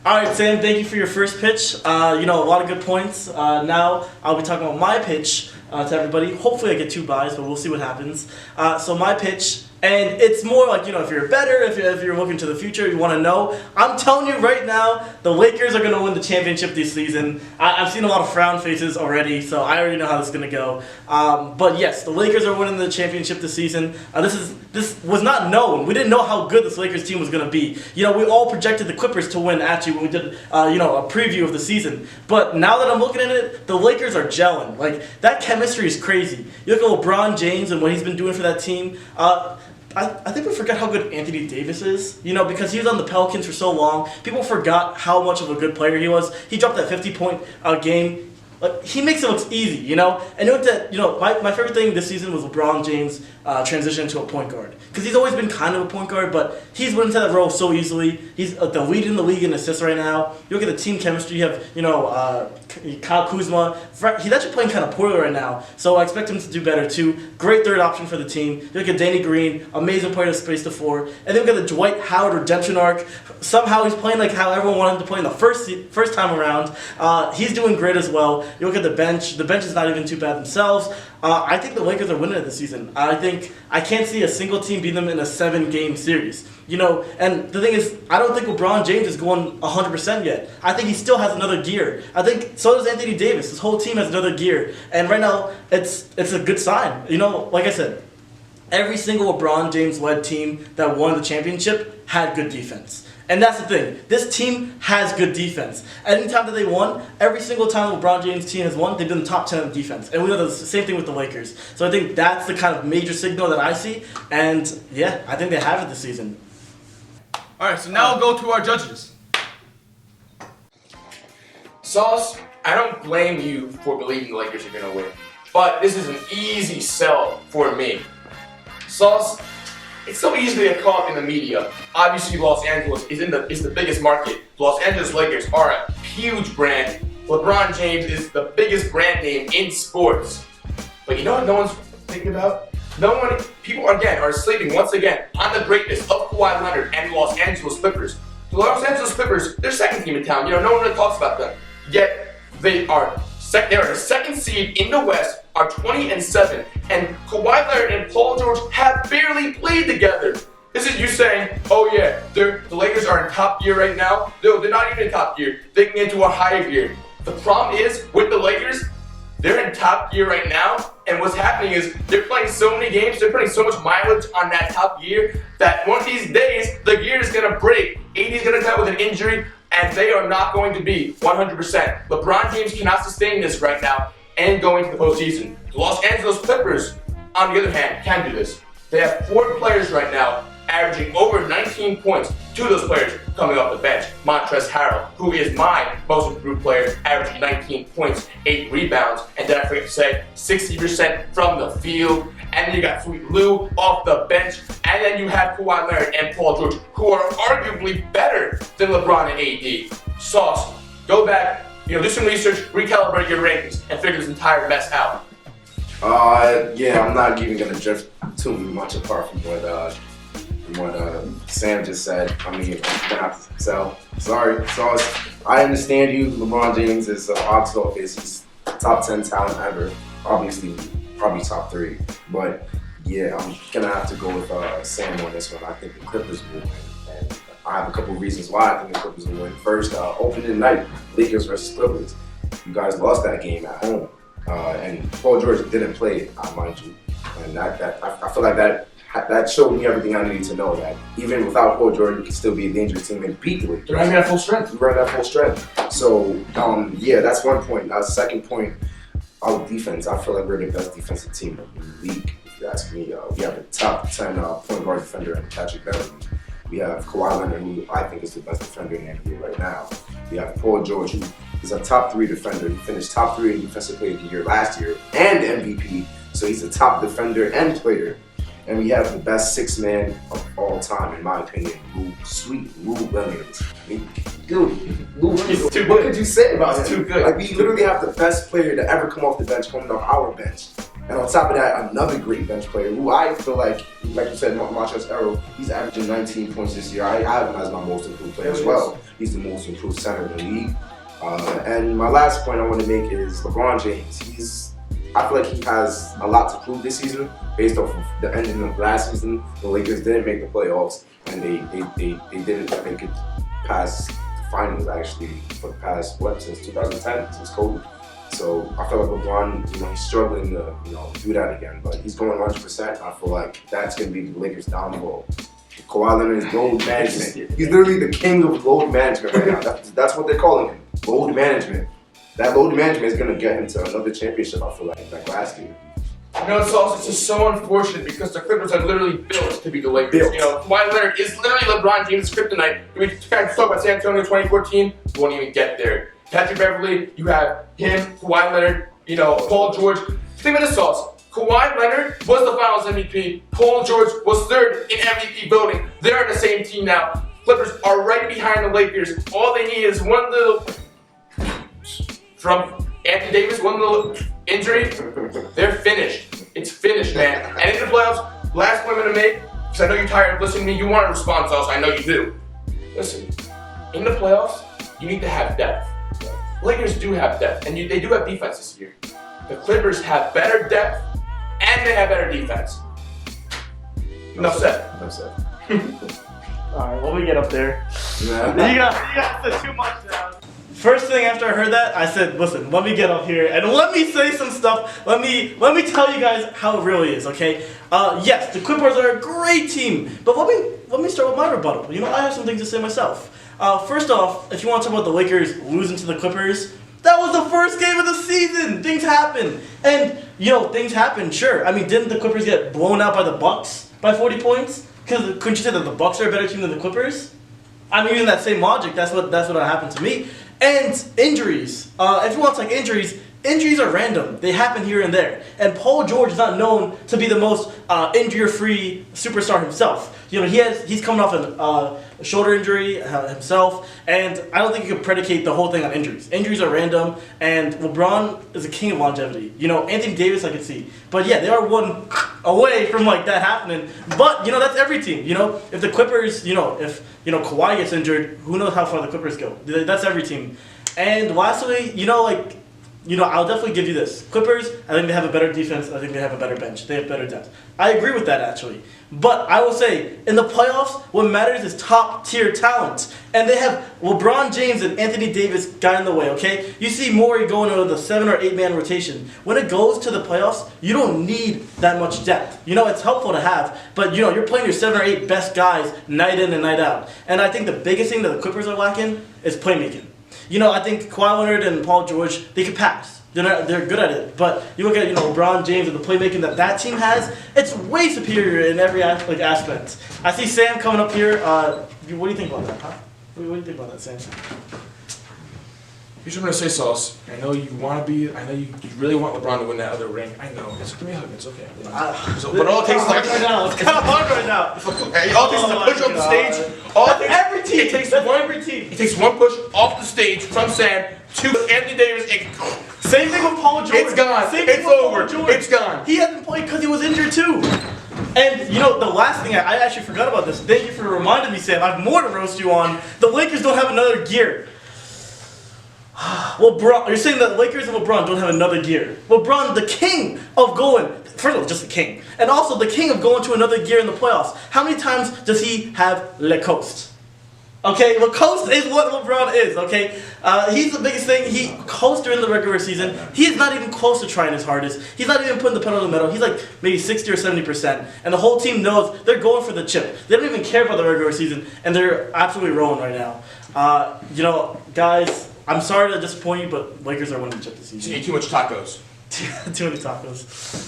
All right, Sam, thank you for your first pitch. A lot of good points. Now I'll be talking about my pitch to everybody. Hopefully I get 2 buys, but we'll see what happens. So my pitch, and it's more like, if you're better, if you're looking to the future, you want to know. I'm telling you right now, the Lakers are going to win the championship this season. I've seen a lot of frown faces already, so I already know how this is going to go. But yes, the Lakers are winning the championship this season. This was not known. We didn't know how good this Lakers team was going to be. We all projected the Clippers to win, actually, when we did, a preview of the season. But now that I'm looking at it, the Lakers are gelling. Like, that chemistry is crazy. You look at LeBron James and what he's been doing for that team. I think we forgot how good Anthony Davis is, because he was on the Pelicans for so long. People forgot how much of a good player he was. He dropped that 50-point game. He makes it look easy, And you looked at, my favorite thing this season was LeBron James transition to a point guard. Because he's always been kind of a point guard, but he's went into that role so easily. He's the lead in the league in assists right now. You look at the team chemistry. You have, Kyle Kuzma. He's actually playing kind of poorly right now, so I expect him to do better too. Great third option for the team. You look at Danny Green, amazing player to space the floor. And then we got the Dwight Howard redemption arc. Somehow he's playing like how everyone wanted him to play in the first time around. He's doing great as well. You look at the bench. The bench is not even too bad themselves. I think the Lakers are winning it this season. I can't see a single team beat them in a 7-game series. And the thing is, I don't think LeBron James is going 100% yet. I think he still has another gear. I think so does Anthony Davis. His whole team has another gear. And right now, it's a good sign. Like I said, every single LeBron James-led team that won the championship had good defense. And that's the thing. This team has good defense. Anytime that they won, every single time the LeBron James team has won, they've been the top 10 in defense. And we know the same thing with the Lakers. So I think that's the kind of major signal that I see. And yeah, I think they have it this season. All right, so now we'll go to our judges. Sauce, I don't blame you for believing the Lakers are going to win. But this is an easy sell for me. Sauce, it's so easy to get caught in the media. Obviously, Los Angeles is the biggest market. The Los Angeles Lakers are a huge brand. LeBron James is the biggest brand name in sports. But you know what no one's thinking about? People again are sleeping once again on the greatness of Kawhi Leonard and the Los Angeles Clippers. The Los Angeles Clippers, they're second team in town. No one really talks about them. Yet they are the second seed in the West, are 20-7, and Kawhi Leonard and Paul George have barely played together. This is you saying, oh yeah, the Lakers are in top gear right now. No, they're not even in top gear. They can get into a higher gear. The problem is with the Lakers, they're in top gear right now, and what's happening is they're playing so many games, they're putting so much mileage on that top gear that one of these days, the gear is going to break. AD's going to come with an injury, and they are not going to be 100%. LeBron James cannot sustain this right now and going to the postseason. The Los Angeles Clippers, on the other hand, can do this. They have 4 players right now averaging over 19 points. 2 of those players coming off the bench. Montrezl Harrell, who is my most improved player, averaging 19 points, 8 rebounds, and then I forget to say, 60% from the field. And then you got Sweet Lou off the bench. And then you have Kawhi Leonard and Paul George, who are arguably better than LeBron and AD. Sauce, go back, do some research, recalibrate your rankings, and figure this entire mess out. Yeah, I'm not even gonna drift too much apart from what Sam just said. I'm gonna have to sell. Sorry, Sauce. I understand you. LeBron James is a box office. He's top 10 talent ever. Obviously, probably top 3. But yeah, I'm gonna have to go with Sam on this one. I think the Clippers will win. And I have a couple of reasons why I think the Clippers will win. First, opening night, Lakers versus Clippers. You guys lost that game at home. And Paul George didn't play, mind you. And I feel like that showed me everything I needed to know, that even without Paul George, you can still be a dangerous team and beat the Lakers. They're running at full strength. You're running at full strength. So, yeah, that's one point. Second point, our defense. I feel like we're the best defensive team in the league, if you ask me. We have a top 10 point guard defender in Patrick Beverley. We have Kawhi Leonard, who I think is the best defender in the NBA right now. We have Paul George, who is a top 3 defender. He finished top 3 in Defensive Player of the Year last year and MVP. So he's a top defender and player. And we have the best 6-man of all time, in my opinion, Lou Williams. Dude, Lou Williams, what could you say about him? Too good. Like, we literally have the best player to ever come off the bench, coming off our bench. And on top of that, another great bench player who I feel like you said, Montrezl Harrell, he's averaging 19 points this year. I have him as my most improved player as well. He's the most improved center in the league. And my last point I want to make is LeBron James. I feel like he has a lot to prove this season based off of the ending of last season. The Lakers didn't make the playoffs, and they didn't make it past the finals actually for the past since 2010, since Kobe. So I feel like LeBron, he's struggling to do that again, but he's going 100%. I feel like that's going to be the Lakers' downfall. Kawhi Leonard is load management. He's literally the king of load management right now. That's what they're calling him, load management. That load management is going to get him to another championship, I feel like last year. It's just so unfortunate because the Clippers are literally built to be the Lakers. Kawhi Leonard is literally LeBron James' kryptonite. We talk about San Antonio 2014, we won't even get there. Patrick Beverley, you have him, Kawhi Leonard, Paul George. Think of this, Sauce. Kawhi Leonard was the Finals MVP. Paul George was third in MVP voting. They're the same team now. Clippers are right behind the Lakers. All they need is one little from Anthony Davis, one little injury. They're finished. It's finished, man. And in the playoffs, last point I'm gonna make, because I know you're tired of listening to me. You want to respond, Sauce. I know you do. Listen, in the playoffs, you need to have depth. Lakers do have depth, and they do have defense this year. The Clippers have better depth, and they have better defense. Enough said. Alright, when we get up there. Yeah. You guys said too much now. First thing after I heard that, I said, listen, let me get up here and let me say some stuff. Let me tell you guys how it really is, okay? Yes, the Clippers are a great team, but let me start with my rebuttal. I have some things to say myself. First off, if you want to talk about the Lakers losing to the Clippers, that was the first game of the season. Things happen. And, things happen, sure. I mean, didn't the Clippers get blown out by the Bucks by 40 points? Because couldn't you say that the Bucks are a better team than the Clippers? I mean, using that same logic, that's what happened to me. And injuries. If you want to talk injuries are random. They happen here and there. And Paul George is not known to be the most injury-free superstar himself. He's coming off a shoulder injury himself, and I don't think you can predicate the whole thing on injuries. Injuries are random, and LeBron is a king of longevity. Anthony Davis I could see. But yeah, they are one away from that happening. But that's every team. If the Clippers, if Kawhi gets injured, who knows how far the Clippers go. That's every team. And lastly, I'll definitely give you this. Clippers, I think they have a better defense. I think they have a better bench. They have better depth. I agree with that, actually. But I will say, in the playoffs, what matters is top-tier talent. And they have LeBron James and Anthony Davis guiding the way, okay? You see Morey going into the 7 or 8 man rotation. When it goes to the playoffs, you don't need that much depth. It's helpful to have, but you're playing your 7 or 8 best guys night in and night out. And I think the biggest thing that the Clippers are lacking is playmaking. I think Kawhi Leonard and Paul George, they can pass. They're good at it. But you look at LeBron James and the playmaking that team has, it's way superior in every aspect. I see Sam coming up here. What do you think about that, huh? What do you think about that, Sam? Here's what I'm gonna say, Sauce. I know you really want LeBron to win that other ring. I know. Give me a hug. It's okay. But all it takes is right now. It's kind of hard right now. Hey, all it takes is a push off the stage. Every team. Every team. It takes one push off the stage from Sam to Anthony Davis. Same thing with Paul George. It's gone. It's over. It's gone. He hasn't played because he was injured too. And the last thing I actually forgot about this. Thank you for reminding me, Sam. I have more to roast you on. The Lakers don't have another gear. LeBron, you're saying that Lakers and LeBron don't have another gear. LeBron, the king of going, first of all, just the king, and also the king of going to another gear in the playoffs. How many times does he have Lacoste? Okay, Lacoste is what LeBron is, okay? He's the biggest thing. He coasts during the regular season. He is not even close to trying his hardest. He's not even putting the pedal to the metal. He's like maybe 60 or 70%. And the whole team knows they're going for the chip. They don't even care about the regular season, and they're absolutely rolling right now. Guys, I'm sorry to disappoint you, but Lakers are winning the chip this season. You eat too much tacos. Too many tacos.